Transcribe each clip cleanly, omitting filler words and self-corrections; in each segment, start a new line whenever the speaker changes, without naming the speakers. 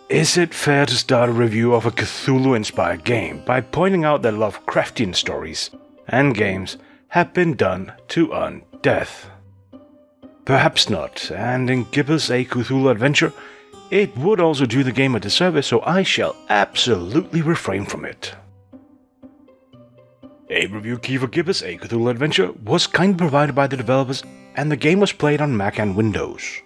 Is it fair to start a review of a Cthulhu-inspired game by pointing out that Lovecraftian stories and games have been done to earn death? Perhaps not, and in Gibbous, a Cthulhu Adventure, it would also do the game a disservice, so I shall absolutely refrain from it. A review key for Gibbous, a Cthulhu Adventure, was kindly provided by the developers, and the game was played on Mac and Windows.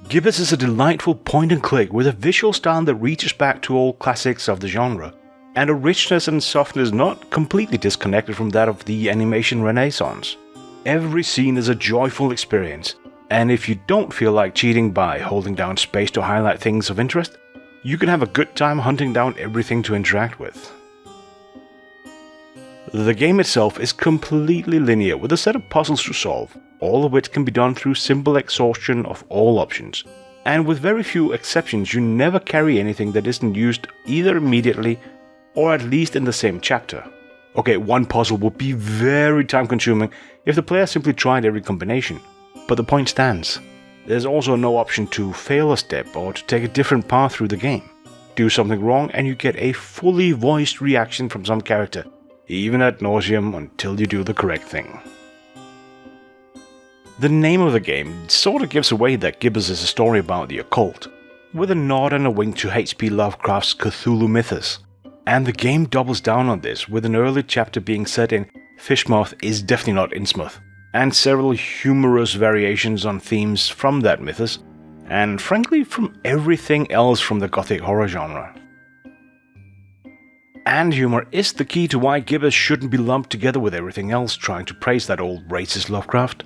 Gibbous is a delightful point-and-click with a visual style that reaches back to old classics of the genre, and a richness and softness not completely disconnected from that of the animation renaissance. Every scene is a joyful experience, and if you don't feel like cheating by holding down space to highlight things of interest, you can have a good time hunting down everything to interact with. The game itself is completely linear with a set of puzzles to solve, all of which can be done through simple exhaustion of all options, and with very few exceptions you never carry anything that isn't used either immediately or at least in the same chapter. Okay, one puzzle would be very time consuming if the player simply tried every combination, but the point stands. There's also no option to fail a step or to take a different path through the game. Do something wrong and you get a fully voiced reaction from some character, even ad nauseum, until you do the correct thing. The name of the game sort of gives away that Gibbous is a story about the occult, with a nod and a wink to H.P. Lovecraft's Cthulhu mythos, and the game doubles down on this with an early chapter being set in Fishmouth is definitely not Innsmouth, and several humorous variations on themes from that mythos, and frankly from everything else from the gothic horror genre. And humor is the key to why Gibbous shouldn't be lumped together with everything else trying to praise that old racist Lovecraft.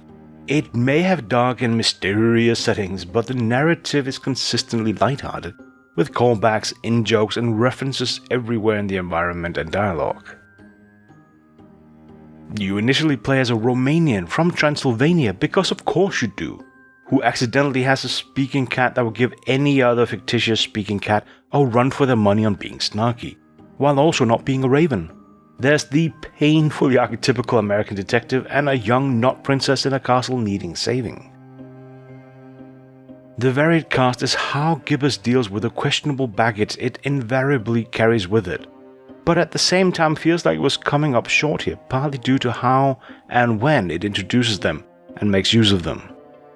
It may have dark and mysterious settings, but the narrative is consistently lighthearted, with callbacks, in-jokes and references everywhere in the environment and dialogue. You initially play as a Romanian from Transylvania, because of course you do, who accidentally has a speaking cat that will give any other fictitious speaking cat a run for their money on being snarky, while also not being a raven. There's the painfully archetypical American detective and a young not princess in a castle needing saving. The varied cast is how Gibbous deals with the questionable baggage it invariably carries with it, but at the same time feels like it was coming up short here, partly due to how and when it introduces them and makes use of them.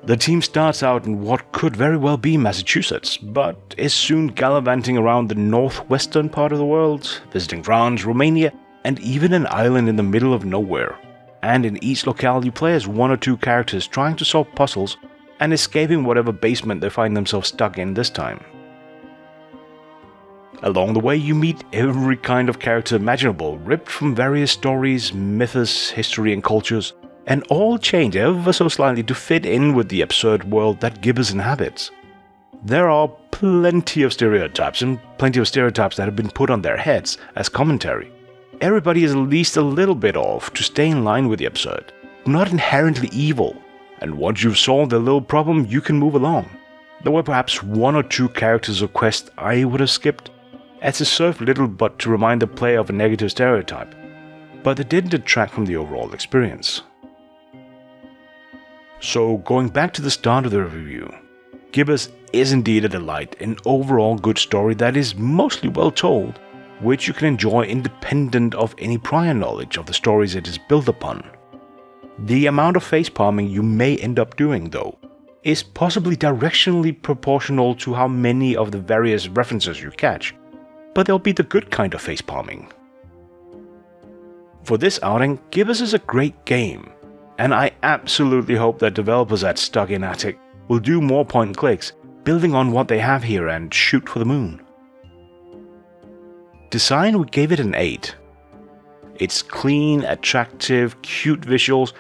The team starts out in what could very well be Massachusetts, but is soon gallivanting around the northwestern part of the world, visiting France, Romania, and even an island in the middle of nowhere. And in each locale you play as one or two characters trying to solve puzzles and escaping whatever basement they find themselves stuck in this time. Along the way you meet every kind of character imaginable, ripped from various stories, myths, history and cultures, and all change ever so slightly to fit in with the absurd world that Gibbous inhabits. There are plenty of stereotypes that have been put on their heads as commentary. Everybody is at least a little bit off to stay in line with the absurd, not inherently evil, and once you've solved a little problem you can move along. There were perhaps one or two characters or quests I would have skipped, as it served little but to remind the player of a negative stereotype, but it didn't detract from the overall experience. So going back to the start of the review, Gibbous is indeed a delight, an overall good story that is mostly well told, which you can enjoy independent of any prior knowledge of the stories it is built upon. The amount of facepalming you may end up doing, though, is possibly directionally proportional to how many of the various references you catch, but they'll be the good kind of facepalming. For this outing, Gibbous is a great game, and I absolutely hope that developers at Stuck in Attic will do more point and clicks, building on what they have here and shoot for the moon. Design, we gave it an 8. It's clean, attractive, cute visuals,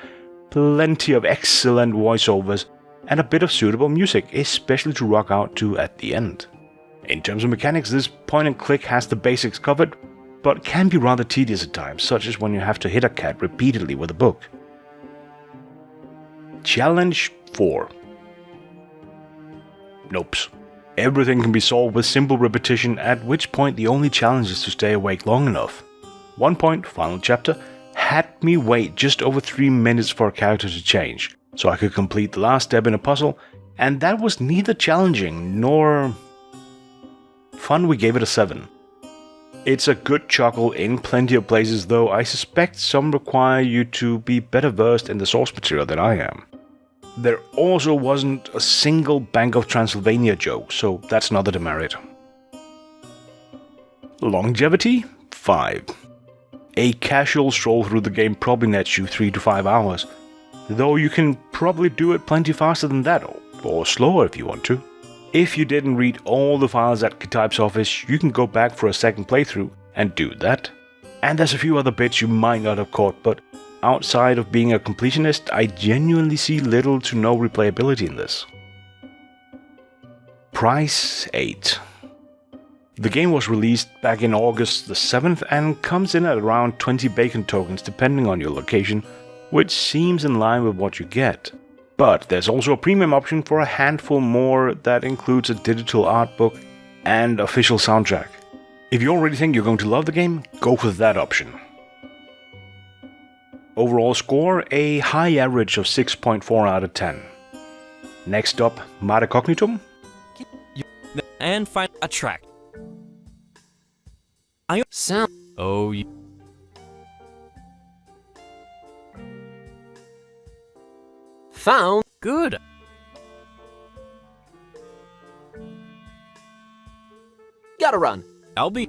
plenty of excellent voiceovers, and a bit of suitable music, especially to rock out to at the end. In terms of mechanics, this point and click has the basics covered, but can be rather tedious at times, such as when you have to hit a cat repeatedly with a book. Challenge 4. Nopes. Everything can be solved with simple repetition, at which point the only challenge is to stay awake long enough. 1 point, final chapter, had me wait just over 3 minutes for a character to change, so I could complete the last step in a puzzle, and that was neither challenging nor fun, we gave it a 7. It's a good chuckle in plenty of places, though I suspect some require you to be better versed in the source material than I am. There also wasn't a single Bank of Transylvania joke, so that's another demerit. Longevity? 5. A casual stroll through the game probably nets you 3 to 5 hours, though you can probably do it plenty faster than that, or slower if you want to. If you didn't read all the files at Ktype's office, you can go back for a second playthrough and do that. And there's a few other bits you might not have caught, but outside of being a completionist, I genuinely see little to no replayability in this. Price 8. The game was released back in August the 7th and comes in at around 20 bacon tokens depending on your location, which seems in line with what you get. But there's also a premium option for a handful more that includes a digital art book and official soundtrack. If you already think you're going to love the game, go with that option. Overall score, a high average of 6.4 out of 10. Next up, Mare Cognitum.
And find a track. I sound. Oh, found. Good. Gotta run. I'll be.